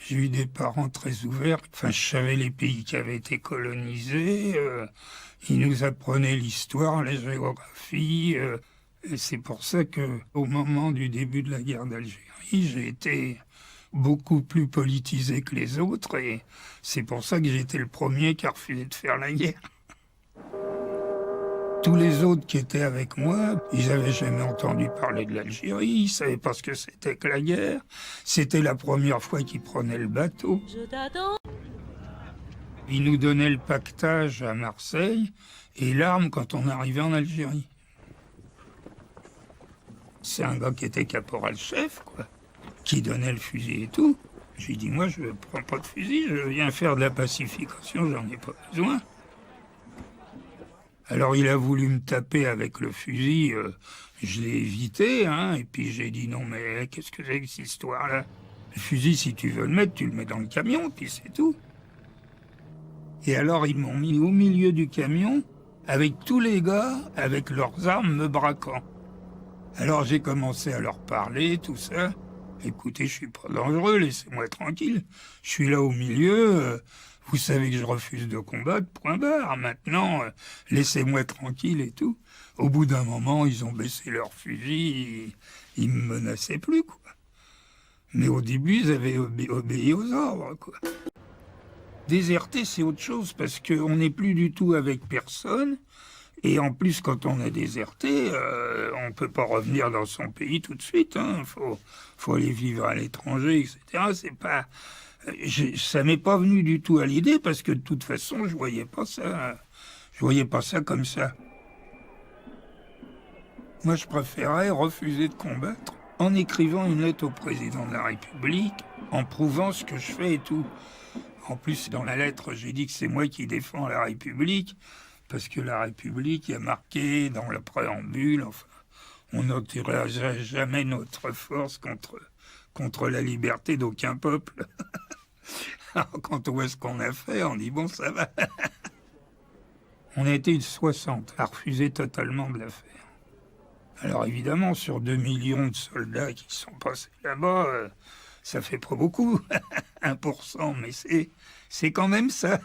J'ai eu des parents très ouverts. Enfin, je savais les pays qui avaient été colonisés. Ils nous apprenaient l'histoire, la géographie. Et c'est pour ça que, au moment du début de la guerre d'Algérie, j'ai été beaucoup plus politisé que les autres. Et c'est pour ça que j'étais le premier qui a refusé de faire la guerre. Tous les autres qui étaient avec moi, ils n'avaient jamais entendu parler de l'Algérie, ils ne savaient pas ce que c'était que la guerre. C'était la première fois qu'ils prenaient le bateau. Ils nous donnaient le pactage à Marseille et l'arme quand on arrivait en Algérie. C'est un gars qui était caporal-chef, quoi, qui donnait le fusil et tout. J'ai dit, moi, je ne prends pas de fusil, je viens faire de la pacification, j'en ai pas besoin. Alors il a voulu me taper avec le fusil, je l'ai évité, hein, et puis j'ai dit non mais qu'est-ce que c'est que cette histoire-là? Le fusil, si tu veux le mettre, tu le mets dans le camion, puis c'est tout. Et alors ils m'ont mis au milieu du camion, avec tous les gars, avec leurs armes me braquant. Alors j'ai commencé à leur parler, tout ça. Écoutez, je suis pas dangereux, laissez-moi tranquille. Je suis là au milieu, vous savez que je refuse de combattre, point barre. Maintenant, laissez-moi tranquille et tout. Au bout d'un moment, ils ont baissé leur fusil, ils me menaçaient plus, quoi. Mais au début, ils avaient obéi aux ordres, quoi. Déserter, c'est autre chose, parce qu'on n'est plus du tout avec personne. Et en plus, quand on a déserté, on ne peut pas revenir dans son pays tout de suite. Hein. Faut aller vivre à l'étranger, etc. C'est pas, ça m'est pas venu du tout à l'idée parce que de toute façon, je voyais pas ça. Je voyais pas ça comme ça. Moi, je préférais refuser de combattre en écrivant une lettre au président de la République, en prouvant ce que je fais et tout. En plus, dans la lettre, j'ai dit que c'est moi qui défends la République. Parce que la République a marqué dans le préambule, enfin, on n'ôtera jamais notre force contre la liberté d'aucun peuple. Alors, quand on voit ce qu'on a fait, on dit bon, ça va. On a été 60 à refuser totalement de la faire. Alors évidemment, sur 2 millions de soldats qui sont passés là-bas, ça fait pas beaucoup, 1%, mais c'est quand même ça.